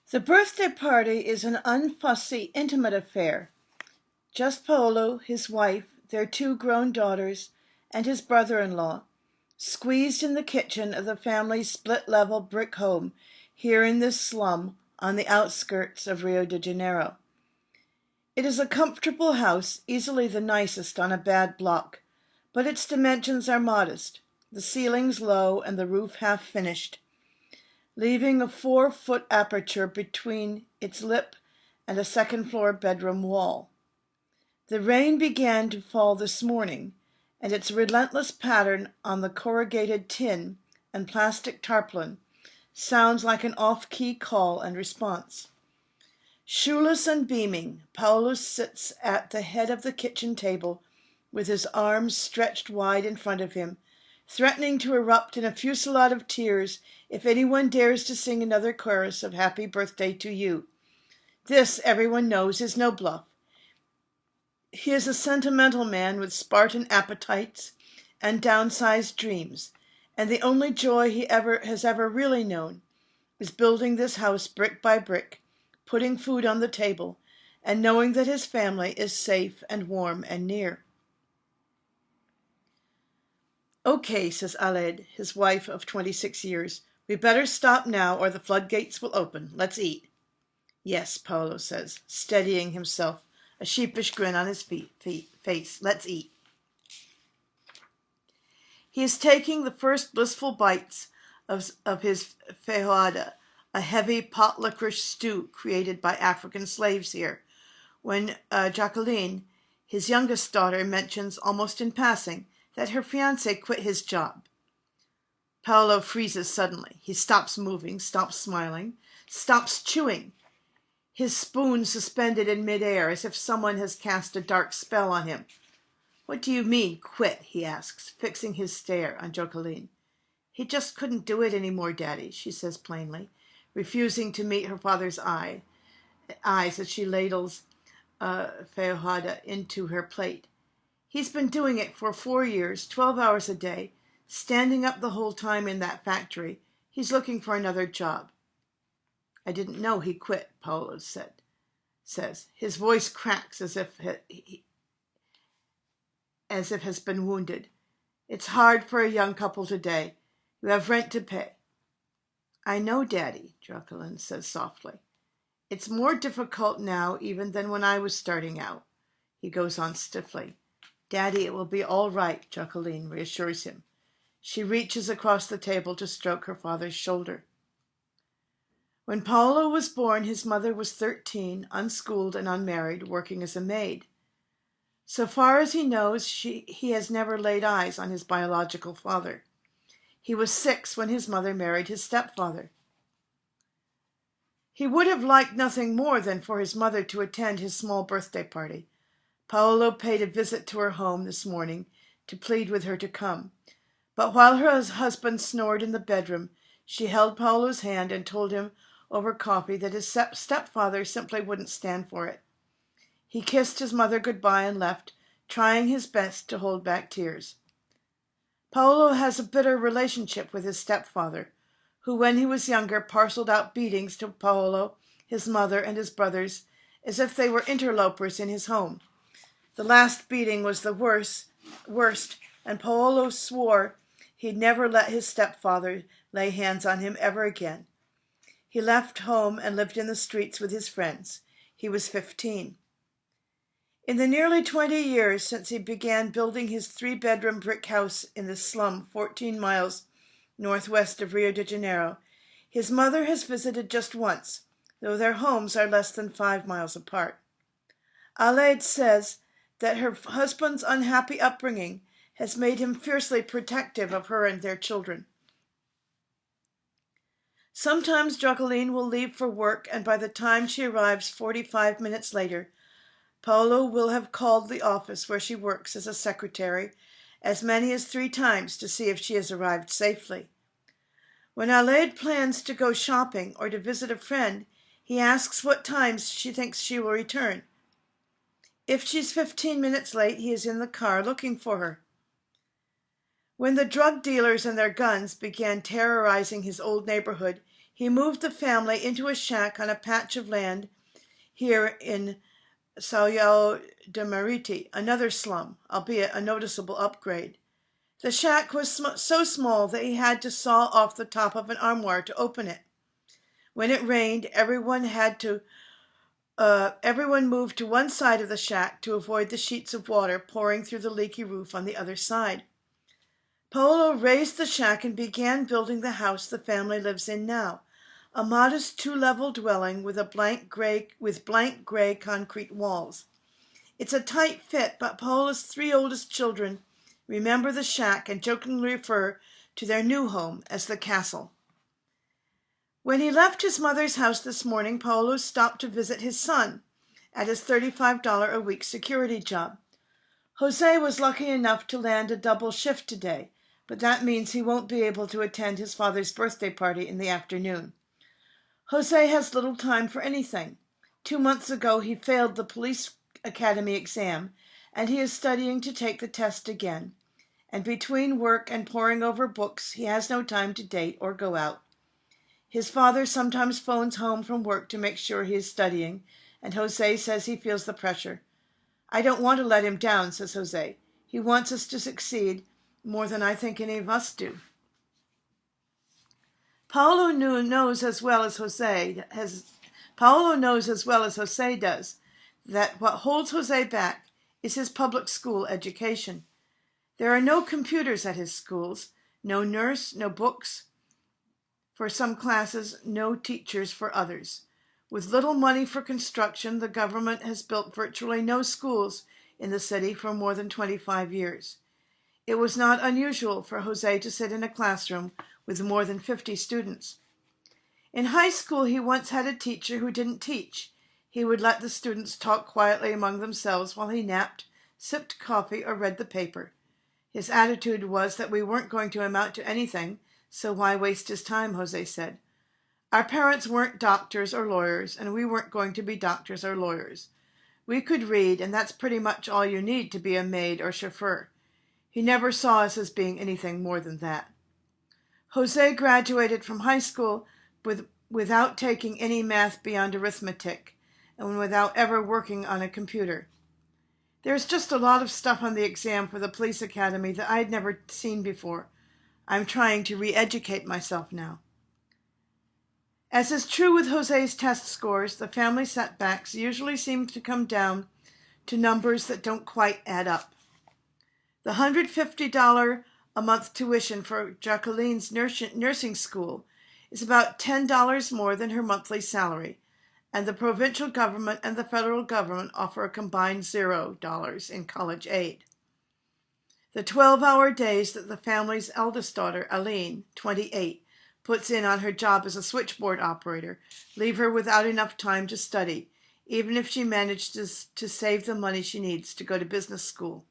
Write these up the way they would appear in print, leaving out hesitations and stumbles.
The birthday party is an unfussy, intimate affair. Just Paolo, his wife, their two grown daughters, and his brother-in-law, squeezed in the kitchen of the family's split-level brick home here in this slum on the outskirts of Rio de Janeiro. It is a comfortable house, easily the nicest on a bad block, but its dimensions are modest, the ceilings low and the roof half-finished, leaving a 4-foot aperture between its lip and a second-floor bedroom wall. The rain began to fall this morning, and its relentless pattern on the corrugated tin and plastic tarpaulin sounds like an off-key call and response. Shoeless and beaming, Paolo sits at the head of the kitchen table with his arms stretched wide in front of him, threatening to erupt in a fusillade of tears if anyone dares to sing another chorus of Happy Birthday to You. This, everyone knows, is no bluff. He is a sentimental man with Spartan appetites and downsized dreams, and the only joy he has ever really known is building this house brick by brick, putting food on the table, and knowing that his family is safe and warm and near. "Okay," says Aled, his wife of 26 years. "We better stop now or the floodgates will open. Let's eat." "Yes," Paolo says, steadying himself, a sheepish grin on his face. "Let's eat." He is taking the first blissful bites of his feijoada, a heavy pot licorice stew created by African slaves here, when Jacqueline, his youngest daughter, mentions almost in passing that her fiancé quit his job. Paolo freezes suddenly. He stops moving, stops smiling, stops chewing, his spoon suspended in midair as if someone has cast a dark spell on him. "What do you mean, quit?" he asks, fixing his stare on Jacqueline. "He just couldn't do it any more, Daddy," she says plainly, refusing to meet her father's eyes as she ladles feijoada into her plate. "He's been doing it for 4 years, 12 hours a day, standing up the whole time in that factory. He's looking for another job." "I didn't know he quit," Paolo says. His voice cracks as if has been wounded. "It's hard for a young couple today. You have rent to pay." "I know, Daddy," Jacqueline says softly. "It's more difficult now even than when I was starting out," he goes on stiffly. "Daddy, it will be all right," Jacqueline reassures him. She reaches across the table to stroke her father's shoulder. When Paolo was born, his mother was 13, unschooled and unmarried, working as a maid. So far as he knows, he has never laid eyes on his biological father. He was 6 when his mother married his stepfather. He would have liked nothing more than for his mother to attend his small birthday party. Paolo paid a visit to her home this morning to plead with her to come. But while her husband snored in the bedroom, she held Paolo's hand and told him over coffee that his stepfather simply wouldn't stand for it. He kissed his mother goodbye and left, trying his best to hold back tears. Paolo has a bitter relationship with his stepfather, who when he was younger parceled out beatings to Paolo, his mother, and his brothers, as if they were interlopers in his home. The last beating was the worst, and Paolo swore he'd never let his stepfather lay hands on him ever again. He left home and lived in the streets with his friends. He was 15. In the nearly 20 years since he began building his 3-bedroom brick house in the slum 14 miles northwest of Rio de Janeiro, his mother has visited just once, though their homes are less than 5 miles apart. Aled says that her husband's unhappy upbringing has made him fiercely protective of her and their children. Sometimes Jacqueline will leave for work, and by the time she arrives 45 minutes later, Paolo will have called the office where she works as a secretary as many as 3 times to see if she has arrived safely. When Aled plans to go shopping or to visit a friend, he asks what times she thinks she will return. If she's 15 minutes late, he is in the car looking for her. When the drug dealers and their guns began terrorizing his old neighborhood, He moved the family into a shack on a patch of land here in São de Mariti, another slum, albeit a noticeable upgrade. The shack was so small that he had to saw off the top of an armoire to open it. When it rained, everyone moved to one side of the shack to avoid the sheets of water pouring through the leaky roof on the other side. Paolo raised the shack and began building the house the family lives in now, a modest 2-level dwelling with blank gray concrete walls. It's a tight fit, but Paolo's 3 oldest children remember the shack and jokingly refer to their new home as the castle. When he left his mother's house this morning, Paolo stopped to visit his son at his $35 a week security job. Jose was lucky enough to land a double shift today, but that means he won't be able to attend his father's birthday party in the afternoon. Jose has little time for anything. 2 months ago, he failed the police academy exam, and he is studying to take the test again. And between work and poring over books, he has no time to date or go out. His father sometimes phones home from work to make sure he is studying, and Jose says he feels the pressure. "I don't want to let him down," says Jose. "He wants us to succeed more than I think any of us do." Paolo knows as well as Jose does that what holds Jose back is his public school education. There are no computers at his schools, no nurse, no books for some classes, no teachers for others. With little money for construction, the government has built virtually no schools in the city for more than 25 years. It was not unusual for Jose to sit in a classroom with more than 50 students. In high school, he once had a teacher who didn't teach. He would let the students talk quietly among themselves while he napped, sipped coffee, or read the paper. His attitude was that we weren't going to amount to anything, so why waste his time, Jose said. Our parents weren't doctors or lawyers, and we weren't going to be doctors or lawyers. We could read, and that's pretty much all you need to be a maid or chauffeur. He never saw us as being anything more than that. Jose graduated from high school without taking any math beyond arithmetic, and without ever working on a computer. There's just a lot of stuff on the exam for the police academy that I'd never seen before. I'm trying to re-educate myself now. As is true with Jose's test scores, the family setbacks usually seem to come down to numbers that don't quite add up. The $150 a month tuition for Jacqueline's nursing school is about $10 more than her monthly salary, and the provincial government and the federal government offer a combined $0 in college aid. The 12-hour days that the family's eldest daughter, Aline, 28, puts in on her job as a switchboard operator leave her without enough time to study, even if she manages to save the money she needs to go to business school.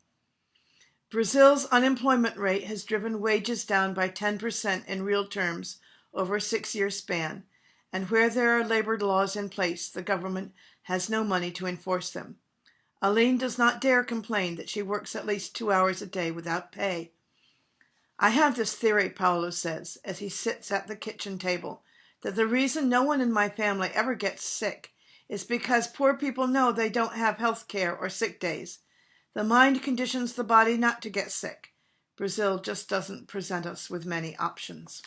Brazil's unemployment rate has driven wages down by 10% in real terms over a 6-year span, and where there are labor laws in place, the government has no money to enforce them. Aline does not dare complain that she works at least 2 hours a day without pay. "I have this theory," Paolo says, as he sits at the kitchen table, "that the reason no one in my family ever gets sick is because poor people know they don't have health care or sick days. The mind conditions the body not to get sick. Brazil just doesn't present us with many options."